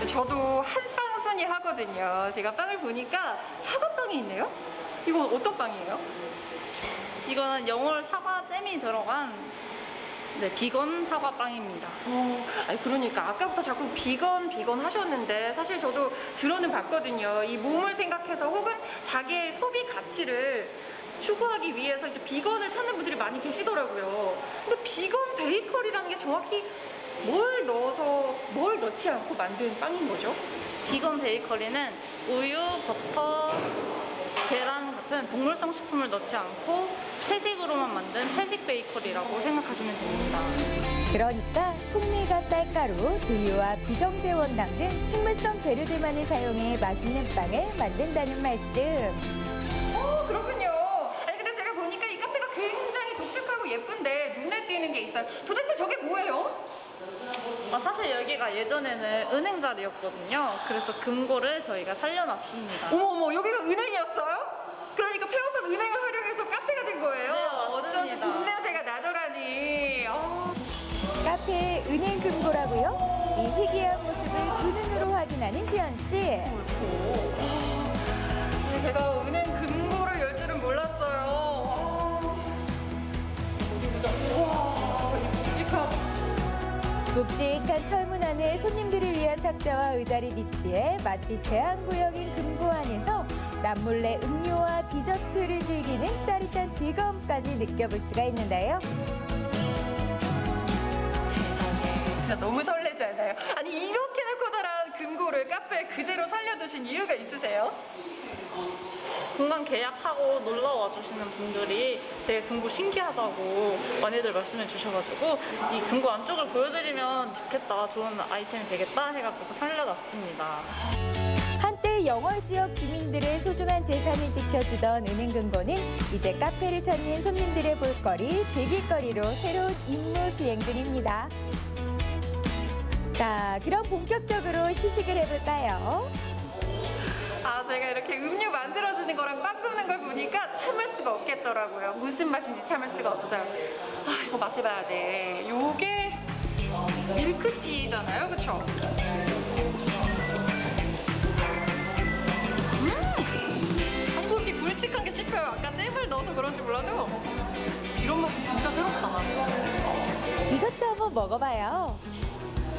저도 한빵 순위 하거든요. 제가 빵을 보니까 사과빵이 있네요. 이건 어떤 빵이에요? 이거는 영월 사과 잼이 들어간 비건 사과빵입니다. 아니 그러니까 아까부터 자꾸 비건 하셨는데 사실 저도 들어는 봤거든요. 이 몸을 생각해서 혹은 자기의 소비 가치를 추구하기 위해서 이제 비건을 찾는 분들이 많이 계시더라고요. 근데 비건 베이커리라는 게 정확히 뭘 넣어서 뭘 넣지 않고 만든 빵인 거죠? 비건 베이커리는 우유, 버터, 계란 같은 동물성 식품을 넣지 않고 채식으로만 만든 채식 베이커리라고 생각하시면 됩니다. 그러니까 통밀과 쌀가루, 두유와 비정제 원당 등 식물성 재료들만을 사용해 맛있는 빵을 만든다는 말씀. 그렇군요. 아니 근데 제가 보니까 이 카페가 굉장히 독특하고 예쁜데 눈에 띄는 게 있어요. 도대체 저게 뭐예요? 사실 여기가 예전에는 은행 자리였거든요. 그래서 금고를 저희가 살려놨습니다. 어머, 여기가 은행이었어요? 그러니까 폐업한 은행을 활용해서 카페가 된 거예요? 네, 어쩐지 돈 냄새가 나더라니. 카페의 은행 금고라고요? 이 희귀한 모습을 두 눈으로 확인하는 지연 씨. 제가 은행 금고를 열 줄은 몰랐어요. 어디 보자. 우와, 이 묵직함. 묵직한 철문 안에 손님들을 위한 탁자와 의자를 비치해 마치 제한구역인 금고 안에서 남몰래 음료와 디저트를 즐기는 짜릿한 즐거움까지 느껴볼 수가 있는데요. 세상에, 진짜 너무 설레지 않아요? 아니 이렇게나 커다란 금고를 카페에 그대로 살려두신 이유가 있으세요? 공간 계약하고 놀러 와주시는 분들이 되게 금고 신기하다고 많이들 말씀해 주셔가지고 이 금고 안쪽을 보여드리면 좋겠다, 좋은 아이템이 되겠다 해가지고 살려놨습니다. 한때 영월 지역 주민들의 소중한 재산을 지켜주던 은행금고는 이제 카페를 찾는 손님들의 볼거리, 즐길거리로 새로운 임무 수행 중입니다. 자, 그럼 본격적으로 시식을 해볼까요? 제가 이렇게 음료 만들어주는 거랑 빵 굽는 걸 보니까 참을 수가 없겠더라고요. 무슨 맛인지 참을 수가 없어요. 이거 맛을 봐야 돼. 요게 밀크티잖아요, 그쵸? 한 공기 굵직한 게 씹혀요. 아까 잼을 넣어서 그런지 몰라도 이런 맛은 진짜 새롭다. 이것도 한번 먹어봐요.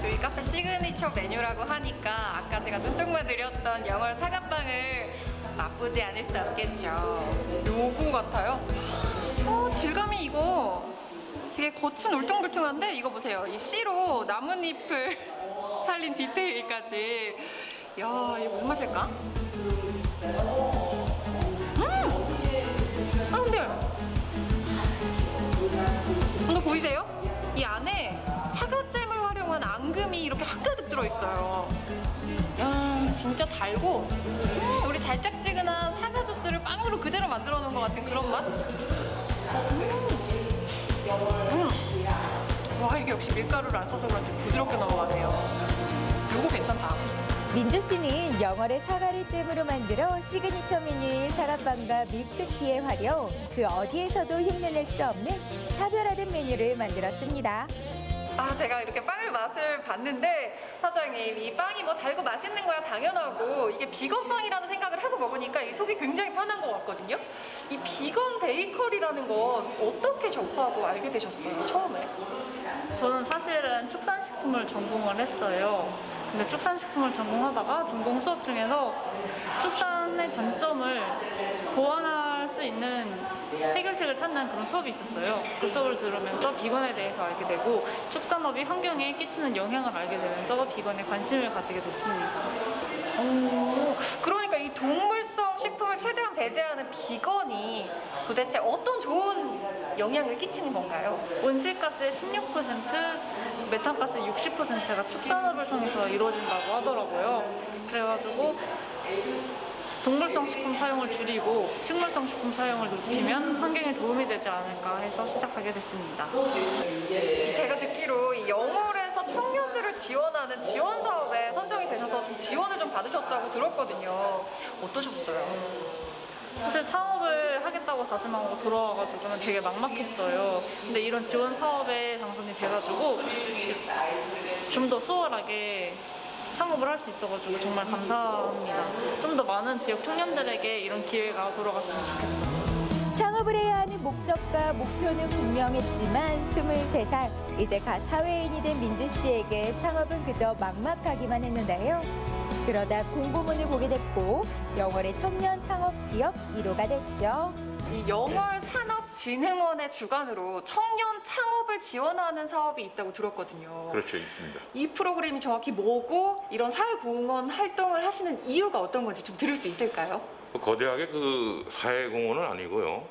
저희 카페 시그니처 메뉴라고 하니까 아까 제가 눈독만 드렸던 영월 사과빵을 맛보지 않을 수 없겠죠. 요거 같아요. 질감이 이거 되게 겉은 울퉁불퉁한데 이거 보세요. 이 씨로 나뭇잎을 살린 디테일까지. 이야, 이게 무슨 맛일까? 근데 이거 보이세요? 이 안에 사과잼을 활용한 앙금이 이렇게 한가득 들어있어요. 진짜 달고 우리 달짝지근한 사과 주스를 빵으로 그대로 만들어 놓은 것 같은 그런 맛? 와, 이게 역시 밀가루를 안 쳐서 그런지 부드럽게 넘어가네요. 요거 괜찮다. 민주 씨는 영월의 사과를 잼으로 만들어 시그니처 메뉴인 사과빵과 밀크티의 활용, 그 어디에서도 흉내낼 수 없는 차별화된 메뉴를 만들었습니다. 제가 이렇게 빵을 맛을 봤는데 사장님, 이 빵이 뭐 달고 맛있는 거야 당연하고 이게 비건 빵이라는 생각을 하고 먹으니까 이 속이 굉장히 편한 것 같거든요. 이 비건 베이커리라는 건 어떻게 접하고 알게 되셨어요, 처음에? 저는 사실은 축산식품을 전공을 했어요. 근데 축산식품을 전공하다가 전공 수업 중에서 축산의 단점을 보완할 수 있는 해결책을 찾는 그런 수업이 있었어요. 그 수업을 들으면서 비건에 대해서 알게 되고 축산업이 환경에 끼치는 영향을 알게 되면서 비건에 관심을 가지게 됐습니다. 그러니까 이 동물성 식품을 최대한 배제하는 비건이 도대체 어떤 좋은 영향을 끼치는 건가요? 온실가스의 16%, 메탄가스의 60%가 축산업을 통해서 이루어진다고 하더라고요. 그래가지고 동물성 식품 사용을 줄이고 식물성 식품 사용을 높이면 환경에 도움이 되지 않을까 해서 시작하게 됐습니다. 제가 듣기로 이 영월에서 청년들을 지원하는 지원 사업에 선정이 되셔서 좀 지원을 좀 받으셨다고 들었거든요. 어떠셨어요? 사실 창업을 하겠다고 다짐하고 돌아와가지고는 되게 막막했어요. 근데 이런 지원 사업에 당선이 돼가지고 좀 더 수월하게 창업을 할 수 있어가지고 정말 감사합니다. 좀 더 많은 지역 청년들에게 이런 기회가 돌아갔으면 좋겠어요. 창업을 해야 하는 목적과 목표는 분명했지만 23살, 이제 갓 사회인이 된 민주 씨에게 창업은 그저 막막하기만 했는데요. 그러다 공고문을 보게 됐고 영월의 청년 창업 기업 1호가 됐죠. 이 영월산업진흥원의 주관으로 청년 창업을 지원하는 사업이 있다고 들었거든요. 그렇죠, 있습니다. 이 프로그램이 정확히 뭐고 이런 사회공헌 활동을 하시는 이유가 어떤 건지 좀 들을 수 있을까요? 거대하게 그 사회공헌은 아니고요.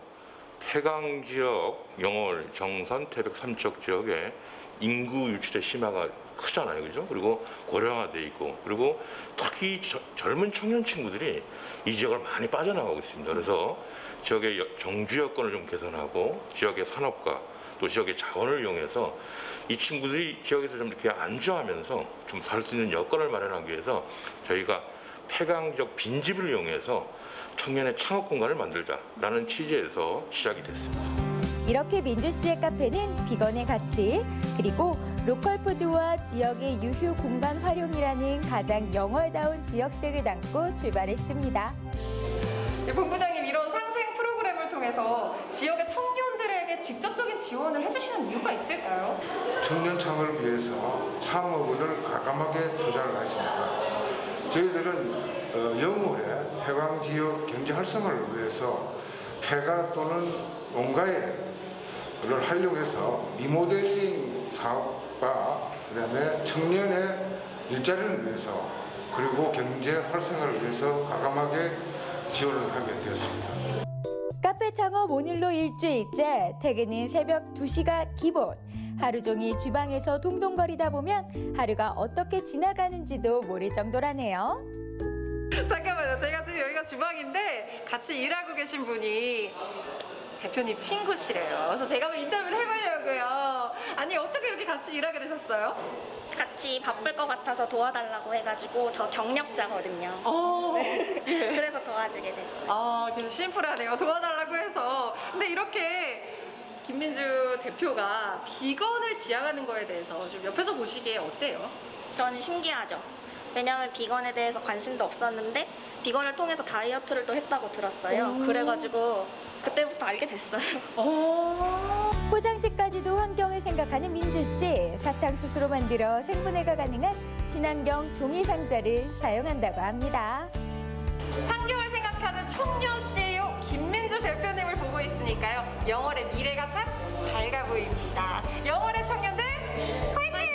폐강 지역, 영월, 정선, 태백, 삼척 지역에 인구 유출의 심화가 크잖아요, 그죠? 그리고 고령화돼 있고, 그리고 특히 젊은 청년 친구들이 이 지역을 많이 빠져나가고 있습니다. 그래서 지역의 정주 여건을 좀 개선하고 지역의 산업과 또 지역의 자원을 이용해서 이 친구들이 지역에서 좀 이렇게 안주하면서 좀 살 수 있는 여건을 마련하기 위해서 저희가 폐강 지역 빈집을 이용해서 청년의 창업 공간을 만들자라는 취지에서 시작이 됐습니다. 이렇게 민주 씨의 카페는 비건의 가치, 그리고 로컬 푸드와 지역의 유휴 공간 활용이라는 가장 영월다운 지역색을 담고 출발했습니다. 본부장님, 이런 상생 프로그램을 통해서 지역의 청년들에게 직접적인 지원을 해주시는 이유가 있을까요? 청년 창업을 위해서 3억 원을 과감하게 투자를 했습니다. 저희들은 영월의 폐강 지역 경제 활성화를 위해서 폐가 또는 농가를 활용해서 리모델링 사업과 그다음에 청년의 일자리를 위해서 그리고 경제 활성화를 위해서 과감하게 지원을 하게 되었습니다. 카페 창업 오늘로 일주일째, 퇴근은 새벽 2시가 기본. 하루 종일 주방에서 동동거리다 보면 하루가 어떻게 지나가는지도 모를 정도라네요. 잠깐만요. 제가 지금 여기가 주방인데 같이 일하고 계신 분이 대표님 친구시래요. 그래서 제가 한번 인터뷰를 해보려고요. 아니, 어떻게 이렇게 같이 일하게 되셨어요? 같이 바쁠 것 같아서 도와달라고 해가지고 저 경력자거든요. 예. 그래서 도와주게 됐어요. 아, 되게 심플하네요. 도와달라고 해서. 근데 이렇게 김민주 대표가 비건을 지향하는 거에 대해서 좀 옆에서 보시기에 어때요? 저는 신기하죠. 왜냐하면 비건에 대해서 관심도 없었는데 비건을 통해서 다이어트를 또 했다고 들었어요. 그래가지고 그때부터 알게 됐어요. 포장지까지도 환경을 생각하는 민주 씨, 사탕수수로 만들어 생분해가 가능한 친환경 종이 상자를 사용한다고 합니다. 환경을 생각하는 청년 CEO 김민주 대표님을 보고 있으니까요. 영월의 미래가 참 밝아 보입니다. 영월의 청년들 화이팅!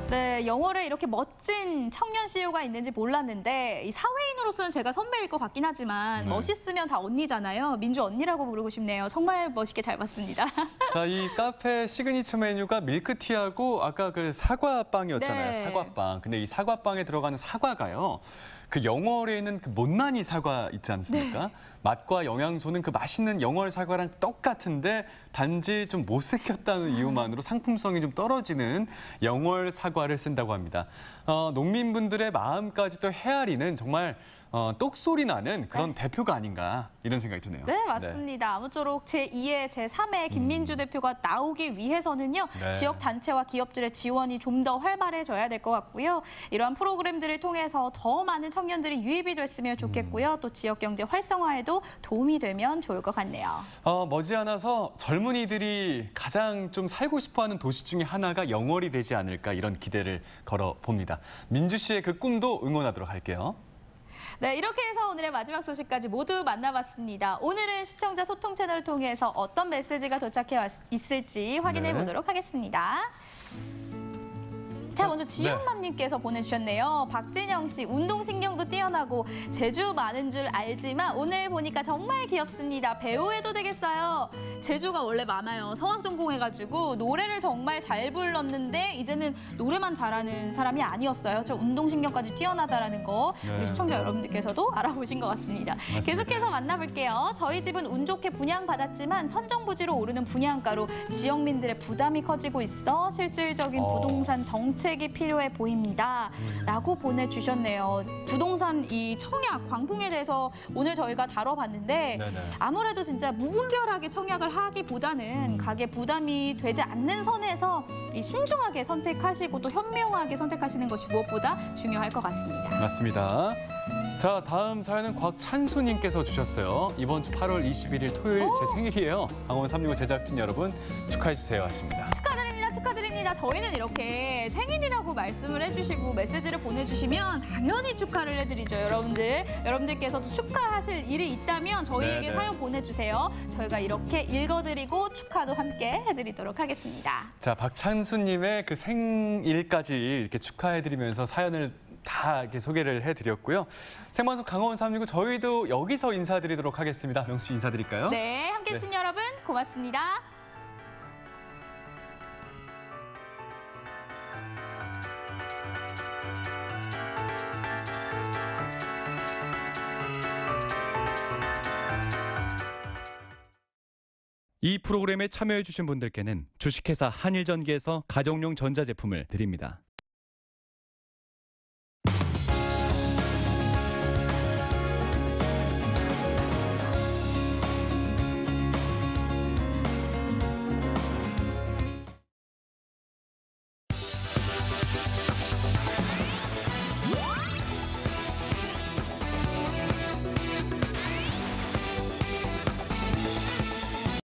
네, 영월에 이렇게 멋진 청년 CEO가 있는지 몰랐는데 이 사회인으로서는 제가 선배일 것 같긴 하지만 멋있으면 다 언니잖아요. 민주 언니라고 부르고 싶네요. 정말 멋있게 잘 봤습니다. 자, 이 카페 시그니처 메뉴가 밀크티하고 아까 그 사과빵이었잖아요. 네. 사과빵. 근데 이 사과빵에 들어가는 사과가요. 그 영월에 있는 그 못난이 사과 있지 않습니까? 네. 맛과 영양소는 그 맛있는 영월 사과랑 똑같은데 단지 좀 못생겼다는 이유만으로 상품성이 좀 떨어지는 영월 사과를 쓴다고 합니다. 농민분들의 마음까지 또 헤아리는 정말 똑소리 나는 그런 대표가 아닌가 이런 생각이 드네요. 네, 맞습니다. 아무쪼록 제2의 제3의 김민주 대표가 나오기 위해서는요. 네. 지역 단체와 기업들의 지원이 좀 더 활발해져야 될 것 같고요. 이러한 프로그램들을 통해서 더 많은 청년들이 유입이 됐으면 좋겠고요. 또 지역 경제 활성화에도 도움이 되면 좋을 것 같네요. 머지않아서 젊은이들이 가장 좀 살고 싶어하는 도시 중에 하나가 영월이 되지 않을까 이런 기대를 걸어봅니다. 민주 씨의 그 꿈도 응원하도록 할게요. 네, 이렇게 해서 오늘의 마지막 소식까지 모두 만나봤습니다. 오늘은 시청자 소통 채널을 통해서 어떤 메시지가 도착해 있을지 확인해 보도록 하겠습니다. 자, 먼저 지윤맘님께서 보내주셨네요. 박진영 씨, 운동신경도 뛰어나고 재주 많은 줄 알지만 오늘 보니까 정말 귀엽습니다. 배우해도 되겠어요. 재주가 원래 많아요. 성악 전공해가지고 노래를 정말 잘 불렀는데 이제는 노래만 잘하는 사람이 아니었어요. 저 운동신경까지 뛰어나다라는 거 우리 시청자 여러분들께서도 알아보신 것 같습니다. 계속해서 만나볼게요. 저희 집은 운 좋게 분양받았지만 천정부지로 오르는 분양가로 지역민들의 부담이 커지고 있어 실질적인 부동산 정책이 필요해 보입니다. 라고 보내주셨네요. 부동산 이 청약, 광풍에 대해서 오늘 저희가 다뤄봤는데 아무래도 진짜 무분별하게 청약을 하기보다는 가계 부담이 되지 않는 선에서 이 신중하게 선택하시고 또 현명하게 선택하시는 것이 무엇보다 중요할 것 같습니다. 맞습니다. 자, 다음 사연은 곽찬수님께서 주셨어요. 이번 주 8월 21일 토요일 제 생일이에요. 강원 365 제작진 여러분 축하해 주세요 하십니다. 축하드립니다. 축하드립니다. 저희는 이렇게 생일이라고 말씀을 해주시고 메시지를 보내주시면 당연히 축하를 해드리죠. 여러분들께서도 축하하실 일이 있다면 저희에게 사연 보내주세요. 저희가 이렇게 읽어드리고 축하도 함께 해드리도록 하겠습니다. 자, 박찬수님의 그 생일까지 이렇게 축하해드리면서 사연을 다 이렇게 소개를 해드렸고요. 생방송 강원 365 저희도 여기서 인사드리도록 하겠습니다. 명수 인사드릴까요? 네, 함께해 주신 여러분 고맙습니다. 이 프로그램에 참여해 주신 분들께는 주식회사 한일전기에서 가정용 전자제품을 드립니다.